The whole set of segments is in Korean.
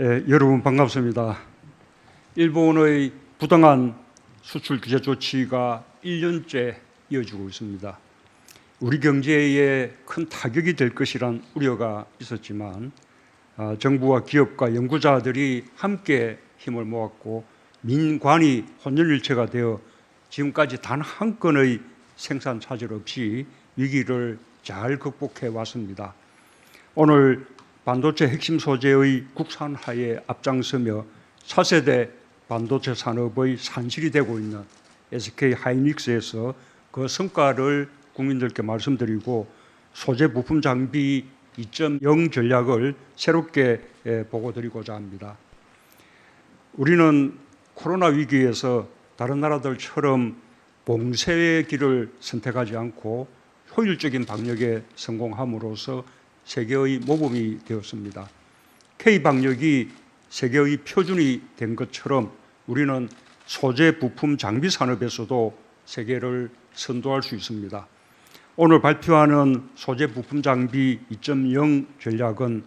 여러분 반갑습니다. 일본의 부당한 수출 규제 조치가 1년째 이어지고 있습니다. 우리 경제에 큰 타격이 될 것이란 우려가 있었지만 정부와 기업과 연구자들이 함께 힘을 모았고 민관이 혼연일체가 되어 지금까지 단 한 건의 생산 차질 없이 위기를 잘 극복해 왔습니다. 오늘 반도체 핵심 소재의 국산화에 앞장서며 차세대 반도체 산업의 산실이 되고 있는 SK 하이닉스에서 그 성과를 국민들께 말씀드리고 소재 부품 장비 2.0 전략을 새롭게 보고드리고자 합니다. 우리는 코로나 위기에서 다른 나라들처럼 봉쇄의 길을 선택하지 않고 효율적인 방역에 성공함으로써 세계의 모범이 되었습니다. K-방역이 세계의 표준이 된 것처럼 우리는 소재, 부품, 장비 산업에서도 세계를 선도할 수 있습니다. 오늘 발표하는 소재, 부품, 장비 2.0 전략은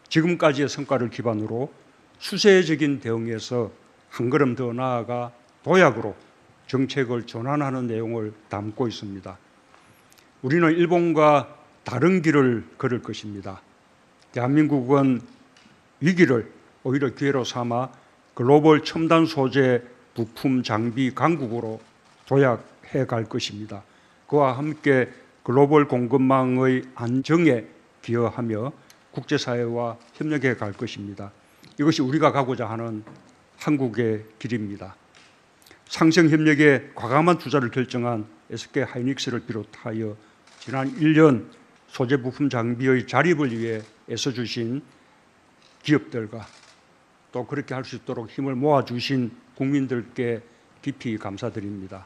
지금까지의 성과를 기반으로 수세적인 대응에서 한 걸음 더 나아가 도약으로 정책을 전환하는 내용을 담고 있습니다. 우리는 일본과 다른 길을 걸을 것입니다. 대한민국은 위기를 오히려 기회로 삼아 글로벌 첨단 소재, 부품, 장비 강국으로 도약해 갈 것입니다. 그와 함께 글로벌 공급망의 안정에 기여하며 국제사회와 협력해 갈 것입니다. 이것이 우리가 가고자 하는 한국의 길입니다. 상생협력에 과감한 투자를 결정한 SK 하이닉스를 비롯하여 지난 1년 소재 부품 장비의 자립을 위해 애써주신 기업들과 또 그렇게 할 수 있도록 힘을 모아주신 국민들께 깊이 감사드립니다.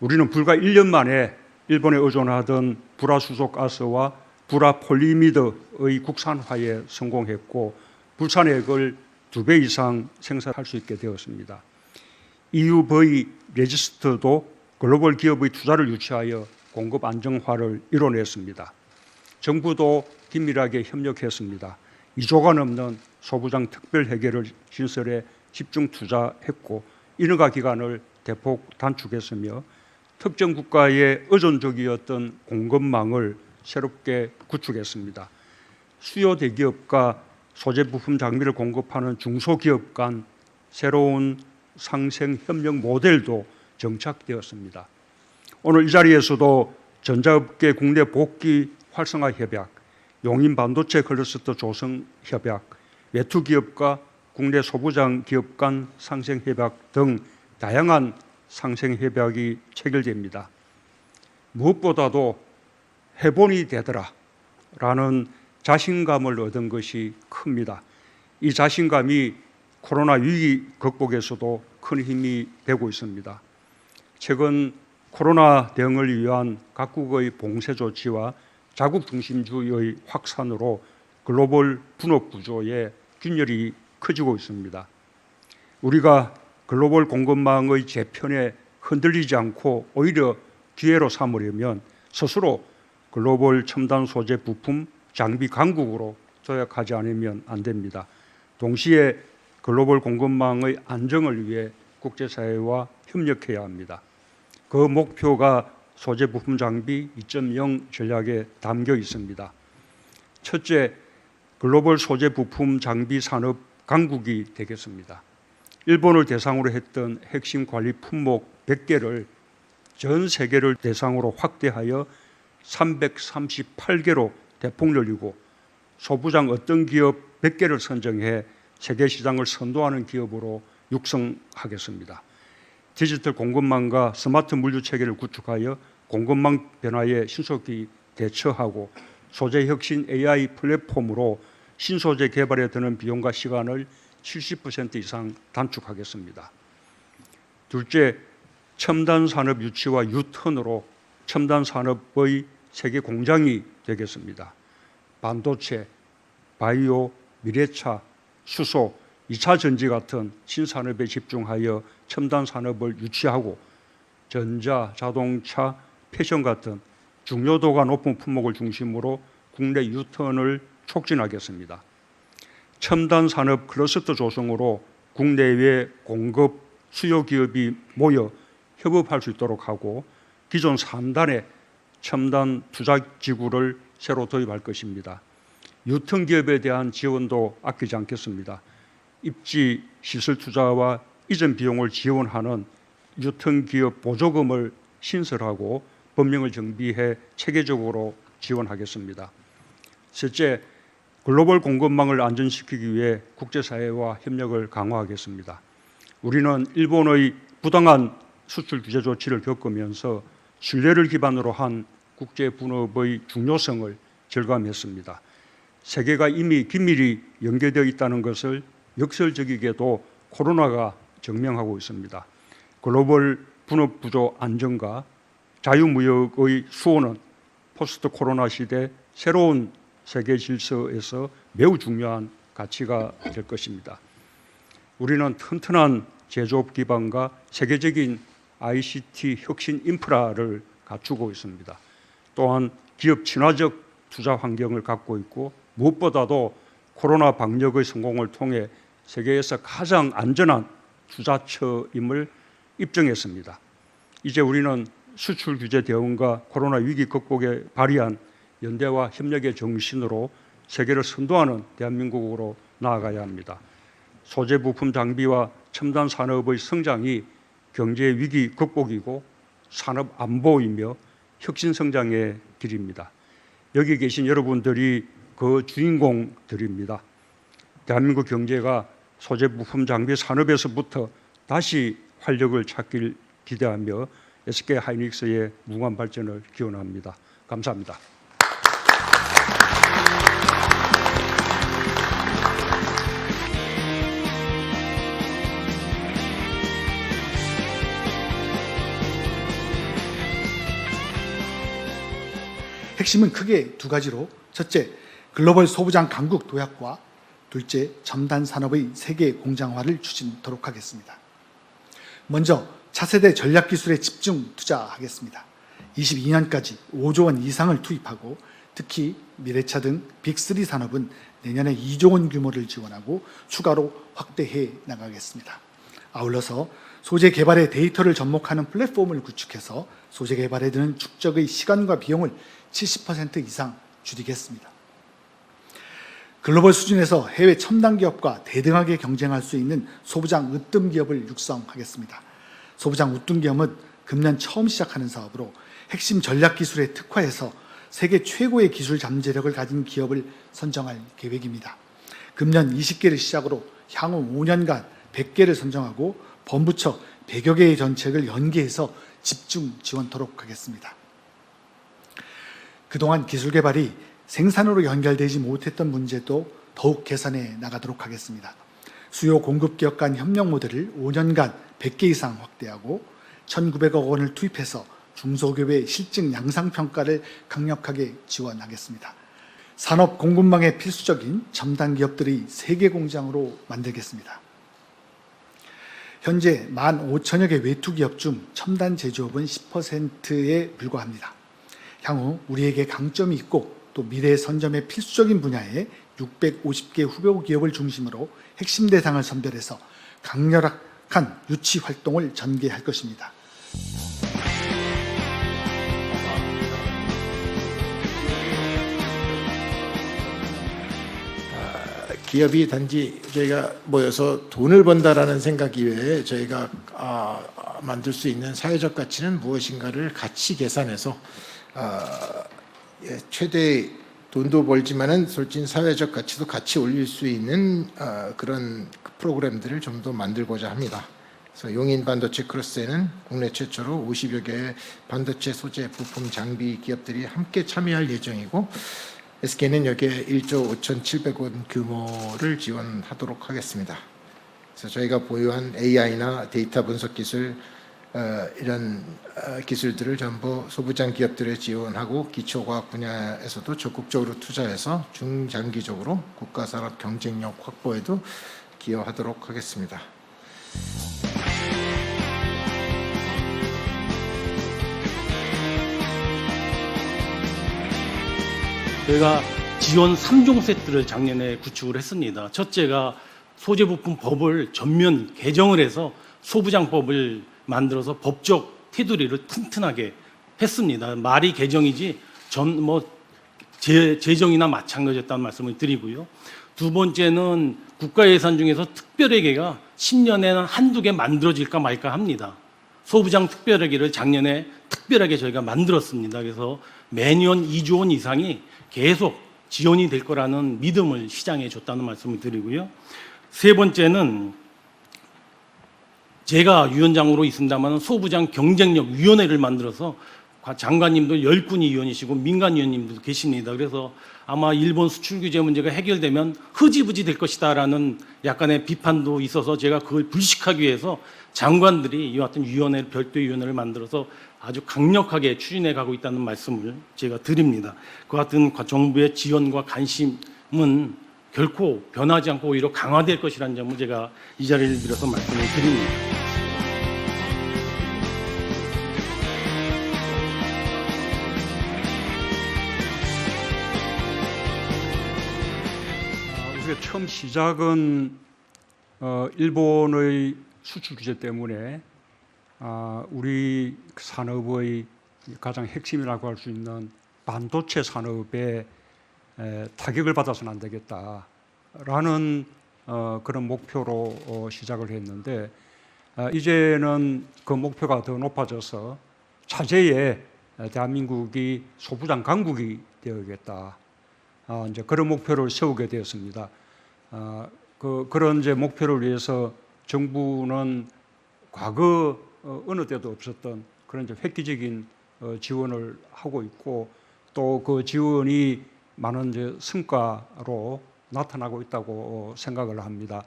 우리는 불과 1년 만에 일본에 의존하던 불화수소가스와 불화폴리미드의 국산화에 성공했고 불산액을 2배 이상 생산할 수 있게 되었습니다. EUV 레지스트도 글로벌 기업의 투자를 유치하여 공급 안정화를 이뤄냈습니다. 정부도 긴밀하게 협력했습니다. 2조가 넘는 소부장 특별 회계를 신설해 집중 투자했고 인허가 기간을 대폭 단축했으며 특정 국가의 의존적이었던 공급망을 새롭게 구축했습니다. 수요 대기업과 소재 부품 장비를 공급하는 중소기업 간 새로운 상생 협력 모델도 정착되었습니다. 오늘 이 자리에서도 전자업계 국내 복귀 활성화 협약, 용인 반도체 클러스터 조성 협약, 외투 기업과 국내 소부장 기업 간 상생 협약 등 다양한 상생 협약이 체결됩니다. 무엇보다도 해본이 되더라라는 자신감을 얻은 것이 큽니다. 이 자신감이 코로나 위기 극복에서도 큰 힘이 되고 있습니다. 최근 코로나 대응을 위한 각국의 봉쇄 조치와 자국 중심주의의 확산으로 글로벌 분업 구조의 균열이 커지고 있습니다. 우리가 글로벌 공급망의 재편에 흔들리지 않고 오히려 기회로 삼으려면 스스로 글로벌 첨단 소재 부품 장비 강국으로 도약하지 않으면 안 됩니다. 동시에 글로벌 공급망의 안정을 위해 국제사회와 협력해야 합니다. 그 목표가 소재 부품 장비 2.0 전략에 담겨 있습니다. 첫째, 글로벌 소재 부품 장비 산업 강국이 되겠습니다. 일본을 대상으로 했던 핵심 관리 품목 100개를 전 세계를 대상으로 확대하여 338개로 대폭 늘리고 소부장 어떤 기업 100개를 선정해 세계 시장을 선도하는 기업으로 육성하겠습니다. 디지털 공급망과 스마트 물류 체계를 구축하여 공급망 변화에 신속히 대처하고 소재 혁신 AI 플랫폼으로 신소재 개발에 드는 비용과 시간을 70% 이상 단축하겠습니다. 둘째, 첨단 산업 유치와 유턴으로 첨단 산업의 세계 공장이 되겠습니다. 반도체, 바이오, 미래차, 수소, 2차 전지 같은 신산업에 집중하여 첨단 산업을 유치하고 전자, 자동차, 패션 같은 중요도가 높은 품목을 중심으로 국내 유턴을 촉진하겠습니다. 첨단 산업 클러스터 조성으로 국내외 공급 수요 기업이 모여 협업할 수 있도록 하고 기존 3단의 첨단 투자 기구를 새로 도입할 것입니다. 유통기업에 대한 지원도 아끼지 않겠습니다. 입지 시설 투자와 이전 비용을 지원하는 유통기업 보조금을 신설하고 법령을 정비해 체계적으로 지원하겠습니다. 셋째, 글로벌 공급망을 안전시키기 위해 국제사회와 협력을 강화하겠습니다. 우리는 일본의 부당한 수출 규제 조치를 겪으면서 신뢰를 기반으로 한 국제 분업의 중요성을 절감했습니다. 세계가 이미 긴밀히 연계되어 있다는 것을 역설적이게도 코로나가 증명하고 있습니다. 글로벌 분업 구조 안정과 자유무역의 수호는 포스트 코로나 시대 새로운 세계 질서에서 매우 중요한 가치가 될 것입니다. 우리는 튼튼한 제조업 기반과 세계적인 ICT 혁신 인프라를 갖추고 있습니다. 또한 기업 친화적 투자 환경을 갖고 있고 무엇보다도 코로나 방역의 성공을 통해 세계에서 가장 안전한 투자처임을 입증했습니다. 이제 우리는 수출 규제 대응과 코로나 위기 극복에 발휘한 연대와 협력의 정신으로 세계를 선도하는 대한민국으로 나아가야 합니다. 소재 부품 장비와 첨단 산업의 성장이 경제 위기 극복이고 산업 안보이며 혁신 성장의 길입니다. 여기 계신 여러분들이 그 주인공들입니다. 대한민국 경제가 소재 부품 장비 산업에서부터 다시 활력을 찾길 기대하며 SK 하이닉스의 무궁한 발전을 기원합니다. 감사합니다. 핵심은 크게 두 가지로, 첫째, 글로벌 소부장 강국 도약과 둘째, 첨단 산업의 세계 공장화를 추진하도록 하겠습니다. 먼저 차세대 전략기술에 집중 투자하겠습니다. 22년까지 5조 원 이상을 투입하고 특히 미래차 등 빅3 산업은 내년에 2조 원 규모를 지원하고 추가로 확대해 나가겠습니다. 아울러서 소재 개발의 데이터를 접목하는 플랫폼을 구축해서 소재 개발에 드는 축적의 시간과 비용을 70% 이상 줄이겠습니다. 글로벌 수준에서 해외 첨단 기업과 대등하게 경쟁할 수 있는 소부장 으뜸 기업을 육성하겠습니다. 소부장 으뜸 기업은 금년 처음 시작하는 사업으로 핵심 전략 기술에 특화해서 세계 최고의 기술 잠재력을 가진 기업을 선정할 계획입니다. 금년 20개를 시작으로 향후 5년간 100개를 선정하고 범부처 100여 개의 정책을 연계해서 집중 지원토록 하겠습니다. 그동안 기술 개발이 생산으로 연결되지 못했던 문제도 더욱 개선해 나가도록 하겠습니다. 수요 공급 기업 간 협력 모델을 5년간 100개 이상 확대하고 1,900억 원을 투입해서 중소기업의 실증 양상평가를 강력하게 지원하겠습니다. 산업 공급망에 필수적인 첨단 기업들이 세계 공장으로 만들겠습니다. 현재 15,000여 개 외투 기업 중 첨단 제조업은 10%에 불과합니다. 향후 우리에게 강점이 있고 또 미래 선점의 필수적인 분야에 650개 후보 기업을 중심으로 핵심 대상을 선별해서 강력한 유치 활동을 전개할 것입니다. 기업이 단지 저희가 모여서 돈을 번다라는 생각 이외에 저희가 만들 수 있는 사회적 가치는 무엇인가를 같이 계산해서 최대 돈도 벌지만은 솔직히 사회적 가치도 같이 올릴 수 있는 그런 프로그램들을 좀 더 만들고자 합니다. 그래서 용인 반도체 크로스에는 국내 최초로 50여 개의 반도체 소재 부품 장비 기업들이 함께 참여할 예정이고 SK는 여기에 1조 5,700원 규모를 지원하도록 하겠습니다. 그래서 저희가 보유한 AI나 데이터 분석 기술 이런 기술들을 전부 소부장 기업들에 지원하고 기초과학 분야에서도 적극적으로 투자해서 중장기적으로 국가산업 경쟁력 확보에도 기여하도록 하겠습니다. 저희가 지원 3종 세트를 작년에 구축을 했습니다. 첫째가 소재부품법을 전면 개정을 해서 소부장법을 만들어서 법적 테두리를 튼튼하게 했습니다. 말이 개정이지 재정이나 마찬가지였다는 말씀을 드리고요. 두 번째는 국가 예산 중에서 특별회계가 10년에는 한두 개 만들어질까 말까 합니다. 소부장 특별회계를 작년에 특별하게 저희가 만들었습니다. 그래서 매년 2조 원 이상이 계속 지원이 될 거라는 믿음을 시장에 줬다는 말씀을 드리고요. 세 번째는 제가 위원장으로 있습니다만 소부장 경쟁력 위원회를 만들어서 장관님도 10분이 위원이시고 민간 위원님도 계십니다. 그래서 아마 일본 수출 규제 문제가 해결되면 흐지부지 될 것이다라는 약간의 비판도 있어서 제가 그걸 불식하기 위해서 장관들이 이와 같은 위원회를 별도 위원회를 만들어서 아주 강력하게 추진해 가고 있다는 말씀을 제가 드립니다. 그 같은 정부의 지원과 관심은 결코 변하지 않고 오히려 강화될 것이라는 점을 제가 이 자리를 빌어서 말씀을 드립니다. 우리가 처음 시작은 일본의 수출 규제 때문에 우리 산업의 가장 핵심이라고 할 수 있는 반도체 산업에 타격을 받아서는 안 되겠다라는 그런 목표로 시작을 했는데 이제는 그 목표가 더 높아져서 차제에 대한민국이 소부장 강국이 되어야겠다. 이제 그런 목표를 세우게 되었습니다. 그런 이제 목표를 위해서 정부는 과거 어느 때도 없었던 그런 이제 획기적인 지원을 하고 있고 또 그 지원이 많은 이제 성과로 나타나고 있다고 생각을 합니다.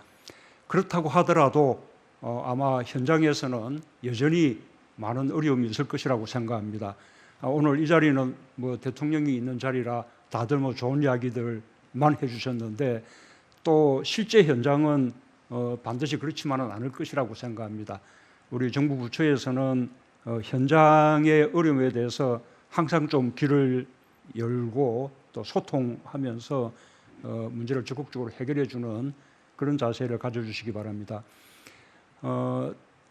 그렇다고 하더라도 아마 현장에서는 여전히 많은 어려움이 있을 것이라고 생각합니다. 오늘 이 자리는 뭐 대통령이 있는 자리라 다들 뭐 좋은 이야기들만 해주셨는데 또 실제 현장은 반드시 그렇지만은 않을 것이라고 생각합니다. 우리 정부 부처에서는 현장의 어려움에 대해서 항상 좀 길을 열고 또 소통하면서 문제를 적극적으로 해결해주는 그런 자세를 가져주시기 바랍니다.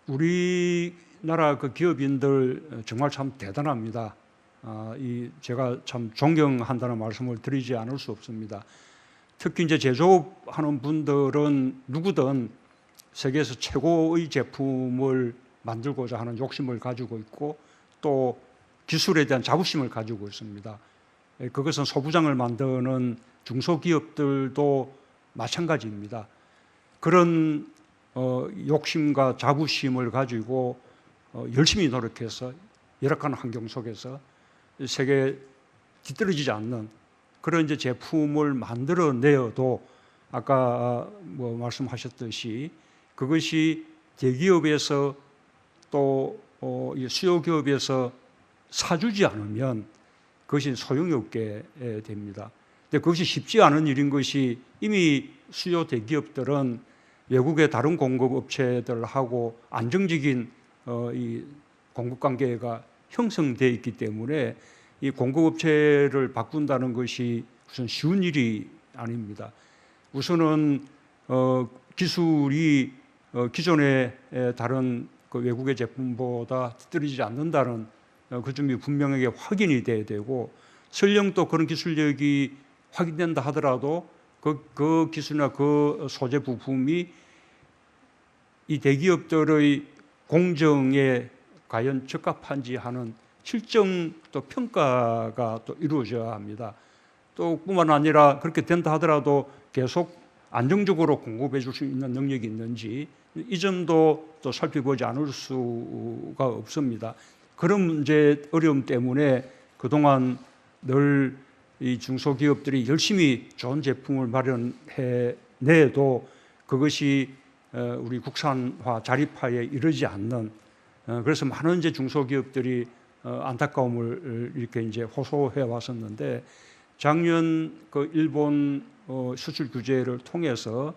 우리나라 그 기업인들 정말 참 대단합니다. 제가 참 존경한다는 말씀을 드리지 않을 수 없습니다. 특히 이제 제조업하는 분들은 누구든 세계에서 최고의 제품을 만들고자 하는 욕심을 가지고 있고 또 기술에 대한 자부심을 가지고 있습니다. 그것은 소부장을 만드는 중소기업들도 마찬가지입니다. 그런 욕심과 자부심을 가지고 열심히 노력해서 열악한 환경 속에서 세계에 뒤떨어지지 않는 그런 이제 제품을 만들어내어도 아까 뭐 말씀하셨듯이 그것이 대기업에서 또 수요 기업에서 사주지 않으면 그것이 소용이 없게 됩니다. 근데 그것이 쉽지 않은 일인 것이 이미 수요 대기업들은 외국의 다른 공급 업체들하고 안정적인 이 공급 관계가 형성되어 있기 때문에 이 공급 업체를 바꾼다는 것이 우선 쉬운 일이 아닙니다. 우선은 기술이 기존의 다른 그 외국의 제품보다 뒤떨어지지 않는다는 그 점이 분명하게 확인이 돼야 되고 설령 또 그런 기술력이 확인된다 하더라도 그 기술이나 그 소재 부품이 이 대기업들의 공정에 과연 적합한지 하는 실정 또 평가가 또 이루어져야 합니다. 또 뿐만 아니라 그렇게 된다 하더라도 계속 안정적으로 공급해 줄 수 있는 능력이 있는지 이 점도 또 살펴보지 않을 수가 없습니다. 그런 문제 어려움 때문에 그동안 늘 이 중소기업들이 열심히 좋은 제품을 마련해 내도 그것이 우리 국산화 자립화에 이르지 않는 그래서 많은 이제 중소기업들이 안타까움을 이렇게 이제 호소해 왔었는데 작년 그 일본 수출 규제를 통해서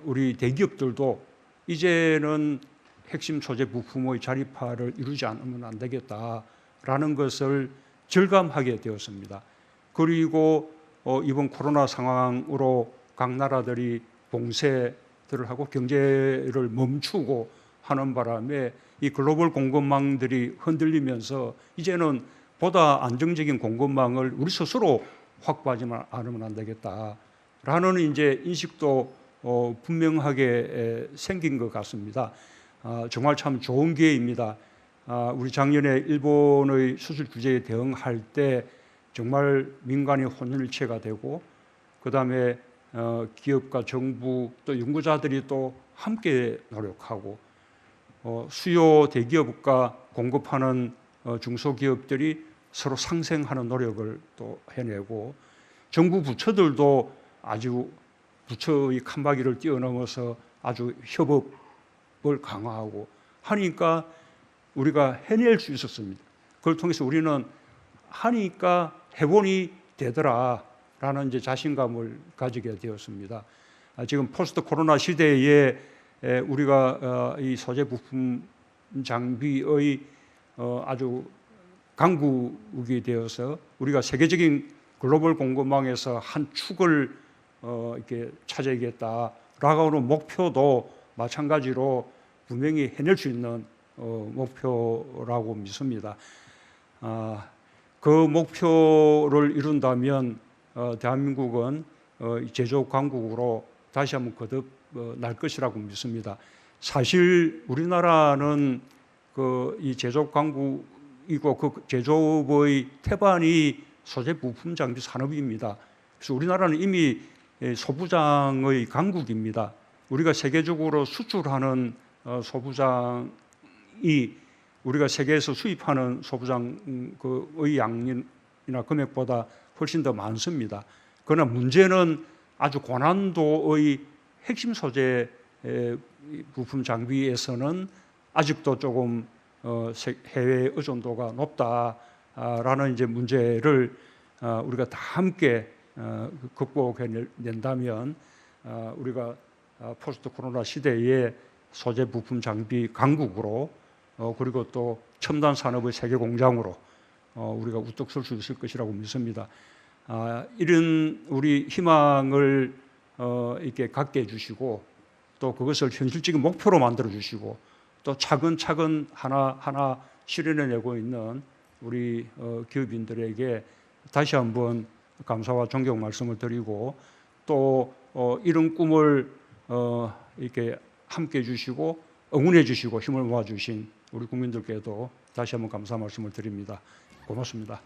우리 대기업들도 이제는 핵심 소재 부품의 자립화를 이루지 않으면 안 되겠다라는 것을 절감하게 되었습니다. 그리고 이번 코로나 상황으로 각 나라들이 봉쇄들을 하고 경제를 멈추고 하는 바람에 이 글로벌 공급망들이 흔들리면서 이제는 보다 안정적인 공급망을 우리 스스로 확보하지만 않으면 안 되겠다라는 이제 인식도 분명하게 생긴 것 같습니다. 정말 참 좋은 기회입니다. 우리 작년에 일본의 수출 규제에 대응할 때 정말 민간이 혼연일체가 되고 그다음에 기업과 정부 또 연구자들이 또 함께 노력하고 수요 대기업과 공급하는 중소기업들이 서로 상생하는 노력을 또 해내고 정부 부처들도 아주 부처의 칸막이를 뛰어넘어서 아주 협업을 강화하고 하니까 우리가 해낼 수 있었습니다. 그걸 통해서 우리는 하니까 해본이 되더라라는 이제 자신감을 가지게 되었습니다. 지금 포스트 코로나 시대에 우리가 이 소재 부품 장비의 아주 강국이 되어서 우리가 세계적인 글로벌 공급망에서 한 축을 이렇게 차지하겠다라고 하는 목표도 마찬가지로 분명히 해낼 수 있는 목표라고 믿습니다. 그 목표를 이룬다면 대한민국은 제조업 강국으로 다시 한번 거듭 날 것이라고 믿습니다. 사실 우리나라는 이 제조업 강국이고 그 제조업의 태반이 소재 부품 장비 산업입니다. 그래서 우리나라는 이미 소부장의 강국입니다. 우리가 세계적으로 수출하는 소부장이 우리가 세계에서 수입하는 소부장의 양이나 금액보다 훨씬 더 많습니다. 그러나 문제는 아주 고난도의 핵심 소재 부품 장비에서는 아직도 조금 해외 의존도가 높다라는 이제 문제를 우리가 다 함께 극복해낸다면 우리가 포스트 코로나 시대에 소재 부품 장비 강국으로 그리고 또 첨단 산업의 세계 공장으로 우리가 우뚝 설 수 있을 것이라고 믿습니다. 이런 우리 희망을 이렇게 갖게 해주시고 또 그것을 현실적인 목표로 만들어 주시고 또 차근차근 하나하나 실현해내고 있는 우리 기업인들에게 다시 한번 감사와 존경 말씀을 드리고 또 이런 꿈을 이렇게 함께 해주시고 응원해 주시고 힘을 모아주신 우리 국민들께도 다시 한번 감사 말씀을 드립니다. 고맙습니다.